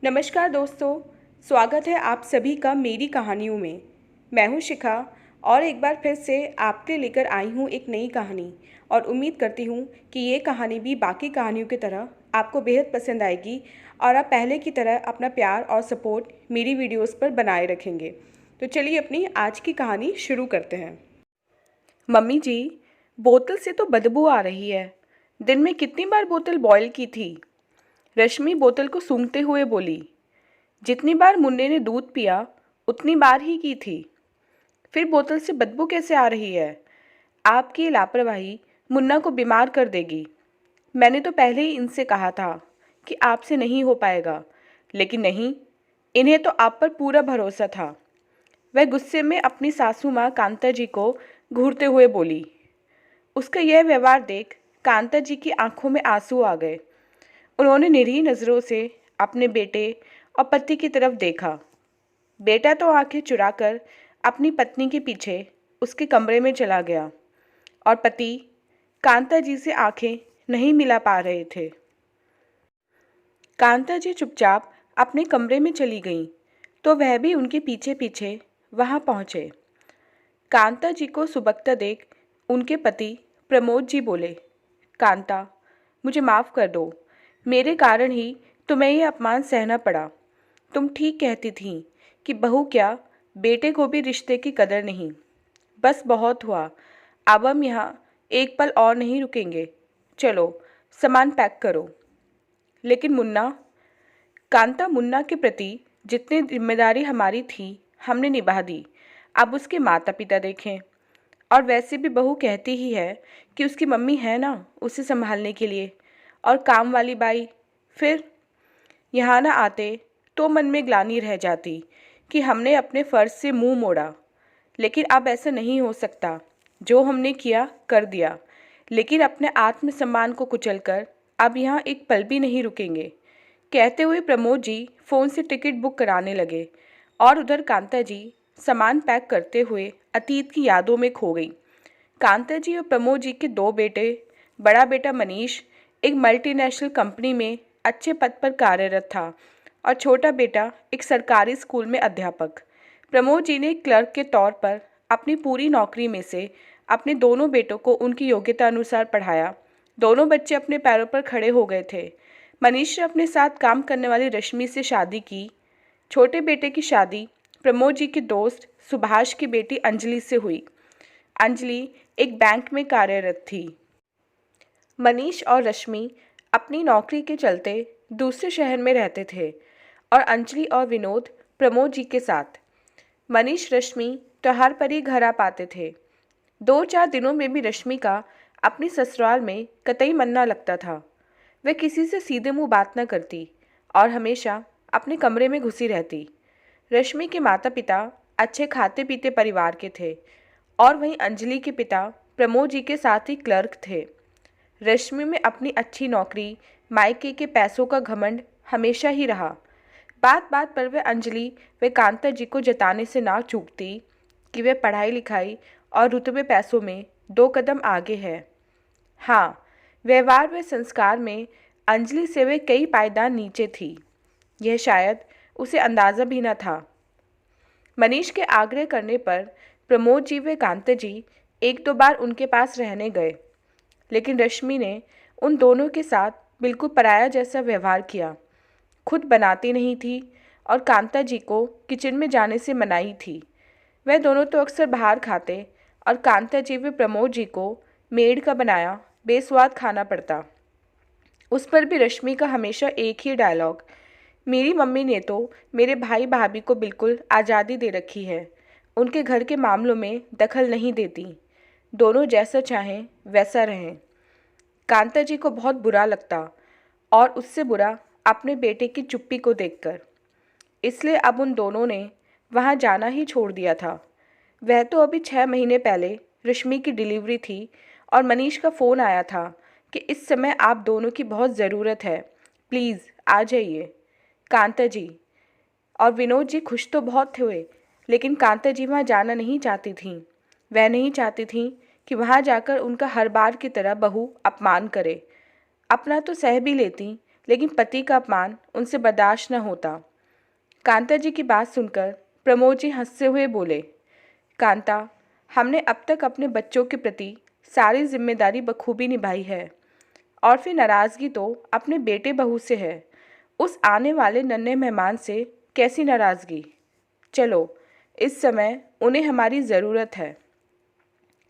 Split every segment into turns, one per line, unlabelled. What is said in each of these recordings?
नमस्कार दोस्तों, स्वागत है आप सभी का मेरी कहानियों में। मैं हूं शिखा और एक बार फिर से आपके लेकर आई हूं एक नई कहानी और उम्मीद करती हूं कि ये कहानी भी बाकी कहानियों की तरह आपको बेहद पसंद आएगी और आप पहले की तरह अपना प्यार और सपोर्ट मेरी वीडियोस पर बनाए रखेंगे। तो चलिए अपनी आज की कहानी शुरू करते हैं। मम्मी जी, बोतल से तो बदबू आ रही है। दिन में कितनी बार बोतल बॉयल की थी? रश्मि बोतल को सूंघते हुए बोली। जितनी बार मुन्ने ने दूध पिया उतनी बार ही की थी। फिर बोतल से बदबू कैसे आ रही है? आपकी ये लापरवाही मुन्ना को बीमार कर देगी। मैंने तो पहले ही इनसे कहा था कि आपसे नहीं हो पाएगा, लेकिन नहीं, इन्हें तो आप पर पूरा भरोसा था। वह गुस्से में अपनी सासू माँ कांता जी को घूरते हुए बोली। उसका यह व्यवहार देख कांता जी की आंखों में आंसू आ गए। उन्होंने निरीह नज़रों से अपने बेटे और पति की तरफ देखा। बेटा तो आंखें चुराकर अपनी पत्नी के पीछे उसके कमरे में चला गया और पति कांता जी से आंखें नहीं मिला पा रहे थे। कांता जी चुपचाप अपने कमरे में चली गईं, तो वह भी उनके पीछे पीछे वहां पहुंचे। कांता जी को सुबकता देख उनके पति प्रमोद जी बोले, कांता, मुझे माफ़ कर दो। मेरे कारण ही तुम्हें ये अपमान सहना पड़ा। तुम ठीक कहती थीं कि बहू क्या, बेटे को भी रिश्ते की कदर नहीं। बस बहुत हुआ, अब हम यहाँ एक पल और नहीं रुकेंगे। चलो सामान पैक करो। लेकिन मुन्ना, कांता, मुन्ना के प्रति जितनी जिम्मेदारी हमारी थी हमने निभा दी। अब उसके माता पिता देखें। और वैसे भी बहू कहती ही है कि उसकी मम्मी है ना उसे संभालने के लिए, और काम वाली बाई। फिर यहाँ ना आते तो मन में ग्लानि रह जाती कि हमने अपने फ़र्ज से मुंह मोड़ा। लेकिन अब ऐसा नहीं हो सकता। जो हमने किया कर दिया, लेकिन अपने आत्मसम्मान को कुचलकर अब यहाँ एक पल भी नहीं रुकेंगे। कहते हुए प्रमोद जी फ़ोन से टिकट बुक कराने लगे और उधर कांता जी सामान पैक करते हुए अतीत की यादों में खो गई। कांता जी और प्रमोद जी के दो बेटे, बड़ा बेटा मनीष एक मल्टीनेशनल कंपनी में अच्छे पद पर कार्यरत था और छोटा बेटा एक सरकारी स्कूल में अध्यापक। प्रमोद जी ने क्लर्क के तौर पर अपनी पूरी नौकरी में से अपने दोनों बेटों को उनकी योग्यता अनुसार पढ़ाया। दोनों बच्चे अपने पैरों पर खड़े हो गए थे। मनीष ने अपने साथ काम करने वाली रश्मि से शादी की। छोटे बेटे की शादी प्रमोद जी के दोस्त सुभाष की बेटी अंजलि से हुई। अंजलि एक बैंक में कार्यरत थी। मनीष और रश्मि अपनी नौकरी के चलते दूसरे शहर में रहते थे और अंजलि और विनोद प्रमोद जी के साथ। मनीष रश्मि त्योहार पर ही घर आ पाते थे। 2-4 दिनों में भी रश्मि का अपनी ससुराल में कतई मन न लगता था। वह किसी से सीधे मुंह बात न करती और हमेशा अपने कमरे में घुसी रहती। रश्मि के माता पिता अच्छे खाते पीते परिवार के थे और वहीं अंजलि के पिता प्रमोद जी के साथ ही क्लर्क थे। रश्मि में अपनी अच्छी नौकरी, मायके के पैसों का घमंड हमेशा ही रहा। बात बात पर वह अंजलि व कांता जी को जताने से ना चूकती कि वह पढ़ाई लिखाई और रुतबे पैसों में 2 कदम आगे है। हाँ, व्यवहार व संस्कार में अंजलि से वे कई पायदान नीचे थी। यह शायद उसे अंदाज़ा भी न था। मनीष के आग्रह करने पर प्रमोद जी व कांता जी 1-2 बार उनके पास रहने गए, लेकिन रश्मि ने उन दोनों के साथ बिल्कुल पराया जैसा व्यवहार किया। खुद बनाती नहीं थी और कांता जी को किचन में जाने से मनाही थी। वह दोनों तो अक्सर बाहर खाते और कांता जी व प्रमोद जी को मेड का बनाया बेस्वाद खाना पड़ता। उस पर भी रश्मि का हमेशा एक ही डायलॉग, मेरी मम्मी ने तो मेरे भाई भाभी को बिल्कुल आज़ादी दे रखी है, उनके घर के मामलों में दखल नहीं देती, दोनों जैसा चाहें वैसा रहें। कांता जी को बहुत बुरा लगता और उससे बुरा अपने बेटे की चुप्पी को देखकर। इसलिए अब उन दोनों ने वहाँ जाना ही छोड़ दिया था। वह तो अभी 6 महीने पहले रश्मि की डिलीवरी थी और मनीष का फ़ोन आया था कि इस समय आप दोनों की बहुत ज़रूरत है, प्लीज़ आ जाइए। कांता जी और विनोद जी खुश तो बहुत हुए, लेकिन कांता जी वहाँ जाना नहीं चाहती थीं। वह नहीं चाहती थीं कि वहाँ जाकर उनका हर बार की तरह बहू अपमान करे। अपना तो सह भी लेती, लेकिन पति का अपमान उनसे बर्दाश्त न होता। कांता जी की बात सुनकर प्रमोद जी हंसते हुए बोले, कांता, हमने अब तक अपने बच्चों के प्रति सारी जिम्मेदारी बखूबी निभाई है, और फिर नाराज़गी तो अपने बेटे बहू से है। उस आने वाले नन्हे मेहमान से कैसी नाराज़गी। चलो, इस समय उन्हें हमारी ज़रूरत है।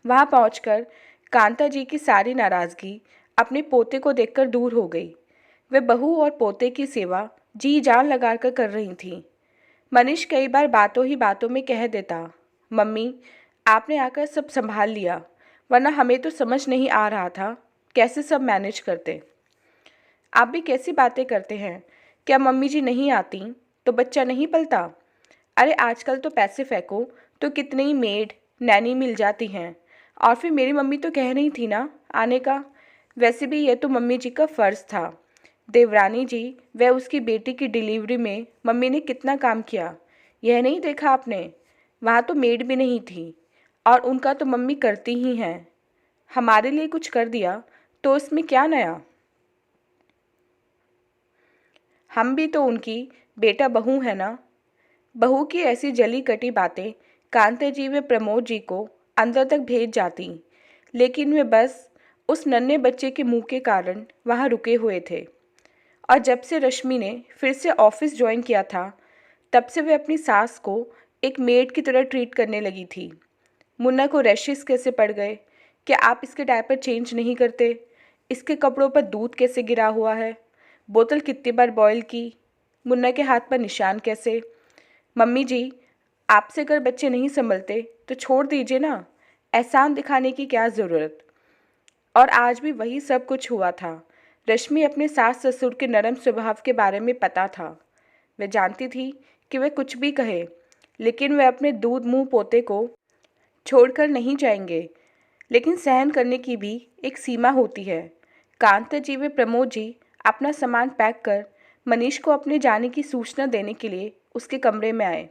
वहाँ पहुंचकर कांता जी की सारी नाराज़गी अपने पोते को देखकर दूर हो गई। वे बहू और पोते की सेवा जी जान लगाकर कर रही थीं। मनीष कई बार बातों ही बातों में कह देता, मम्मी, आपने आकर सब संभाल लिया, वरना हमें तो समझ नहीं आ रहा था कैसे सब मैनेज करते। आप भी कैसी बातें करते हैं। क्या मम्मी जी नहीं आती तो बच्चा नहीं पलता। अरे आजकल तो पैसे फेंको तो कितनी मेड नैनी मिल जाती हैं। और फिर मेरी मम्मी तो कह रही थी ना आने का। वैसे भी यह तो मम्मी जी का फ़र्ज़ था। देवरानी जी वह उसकी बेटी की डिलीवरी में मम्मी ने कितना काम किया, यह नहीं देखा आपने। वहाँ तो मेड भी नहीं थी, और उनका तो मम्मी करती ही हैं। हमारे लिए कुछ कर दिया तो उसमें क्या नया। हम भी तो उनकी बेटा बहू है ना। बहू की ऐसी जली कटी बातें कांता जी व प्रमोद जी को अंदर तक भेज जाती, लेकिन वे बस उस नन्हे बच्चे के मुंह के कारण वहाँ रुके हुए थे। और जब से रश्मि ने फिर से ऑफिस ज्वाइन किया था, तब से वे अपनी सास को एक मेड की तरह ट्रीट करने लगी थी। मुन्ना को रैशेस कैसे पड़ गए, क्या आप इसके डायपर चेंज नहीं करते, इसके कपड़ों पर दूध कैसे गिरा हुआ है, बोतल कितनी बार बॉयल की, मुन्ना के हाथ पर निशान कैसे। मम्मी जी, आपसे अगर बच्चे नहीं संभलते तो छोड़ दीजिए ना, एहसान दिखाने की क्या ज़रूरत। और आज भी वही सब कुछ हुआ था। रश्मि अपने सास ससुर के नरम स्वभाव के बारे में पता था। वह जानती थी कि वे कुछ भी कहे, लेकिन वे अपने दूध मुंह पोते को छोड़कर नहीं जाएंगे। लेकिन सहन करने की भी एक सीमा होती है। कांता जी व प्रमोद जी अपना सामान पैक कर मनीष को अपने जाने की सूचना देने के लिए उसके कमरे में आए।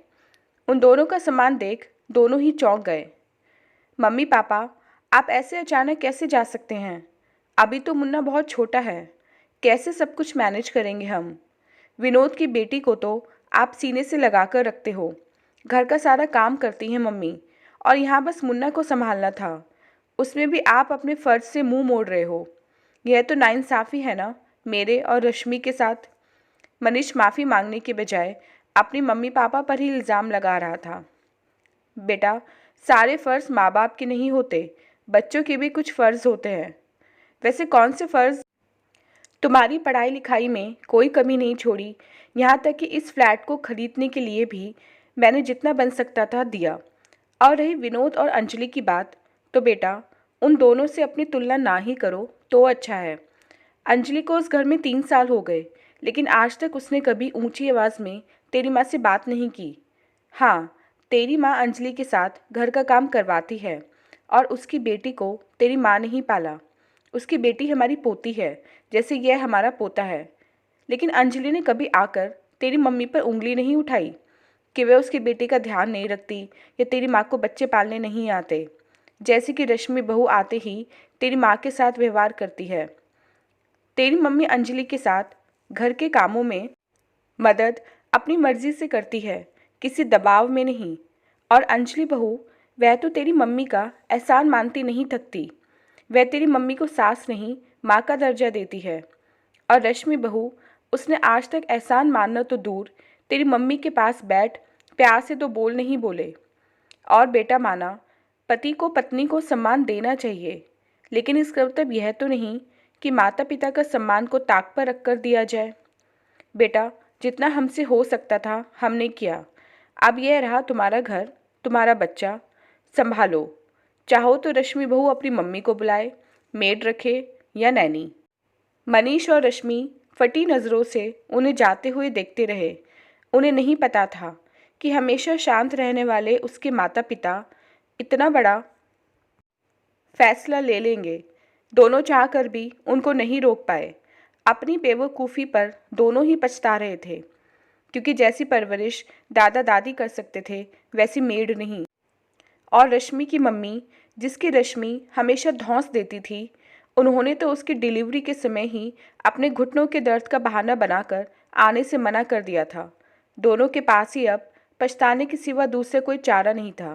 उन दोनों का सामान देख दोनों ही चौंक गए। मम्मी पापा, आप ऐसे अचानक कैसे जा सकते हैं। अभी तो मुन्ना बहुत छोटा है, कैसे सब कुछ मैनेज करेंगे हम। विनोद की बेटी को तो आप सीने से लगा कर रखते हो, घर का सारा काम करती हैं मम्मी, और यहाँ बस मुन्ना को संभालना था, उसमें भी आप अपने फ़र्ज से मुंह मोड़ रहे हो। यह तो नाइंसाफ़ी है ना मेरे और रश्मि के साथ। मनीष माफ़ी मांगने के बजाय अपनी मम्मी पापा पर ही इल्ज़ाम लगा रहा था। बेटा, सारे फ़र्ज़ माँ बाप के नहीं होते, बच्चों के भी कुछ फ़र्ज़ होते हैं। वैसे कौन से फ़र्ज़। तुम्हारी पढ़ाई लिखाई में कोई कमी नहीं छोड़ी, यहाँ तक कि इस फ्लैट को खरीदने के लिए भी मैंने जितना बन सकता था दिया। और रही विनोद और अंजलि की बात, तो बेटा उन दोनों से अपनी तुलना ना ही करो तो अच्छा है। अंजलि को उस घर में 3 साल हो गए, लेकिन आज तक उसने कभी ऊंची आवाज़ में तेरी माँ से बात नहीं की। हाँ, तेरी माँ अंजलि के साथ घर का काम करवाती है, और उसकी बेटी को तेरी माँ ने ही पाला। उसकी बेटी हमारी पोती है, जैसे यह हमारा पोता है। लेकिन अंजलि ने कभी आकर तेरी मम्मी पर उंगली नहीं उठाई कि वह उसकी बेटी का ध्यान नहीं रखती या तेरी माँ को बच्चे पालने नहीं आते, जैसे कि रश्मि बहू आते ही तेरी माँ के साथ व्यवहार करती है। तेरी मम्मी अंजलि के साथ घर के कामों में मदद अपनी मर्जी से करती है, किसी दबाव में नहीं। और अंजलि बहू, वह तो तेरी मम्मी का एहसान मानती नहीं थकती। वह तेरी मम्मी को सास नहीं माँ का दर्जा देती है। और रश्मि बहू, उसने आज तक एहसान मानना तो दूर, तेरी मम्मी के पास बैठ प्यार से तो बोल नहीं बोले। और बेटा माना, पति को पत्नी को सम्मान देना चाहिए, लेकिन इसका मतलब यह तो नहीं कि माता पिता का सम्मान को ताक पर रख कर दिया जाए। बेटा, जितना हमसे हो सकता था हमने किया। अब यह रहा तुम्हारा घर, तुम्हारा बच्चा, संभालो। चाहो तो रश्मि बहू अपनी मम्मी को बुलाए, मेड रखे या नैनी। मनीष और रश्मि फटी नज़रों से उन्हें जाते हुए देखते रहे। उन्हें नहीं पता था कि हमेशा शांत रहने वाले उसके माता पिता इतना बड़ा फैसला ले लेंगे। दोनों चाहकर भी उनको नहीं रोक पाए। अपनी बेवकूफ़ी पर दोनों ही पछता रहे थे, क्योंकि जैसी परवरिश दादा दादी कर सकते थे वैसी मेड नहीं। और रश्मि की मम्मी, जिसकी रश्मि हमेशा धौंस देती थी, उन्होंने तो उसकी डिलीवरी के समय ही अपने घुटनों के दर्द का बहाना बनाकर आने से मना कर दिया था। दोनों के पास ही अब पछताने के सिवा दूसरे कोई चारा नहीं था।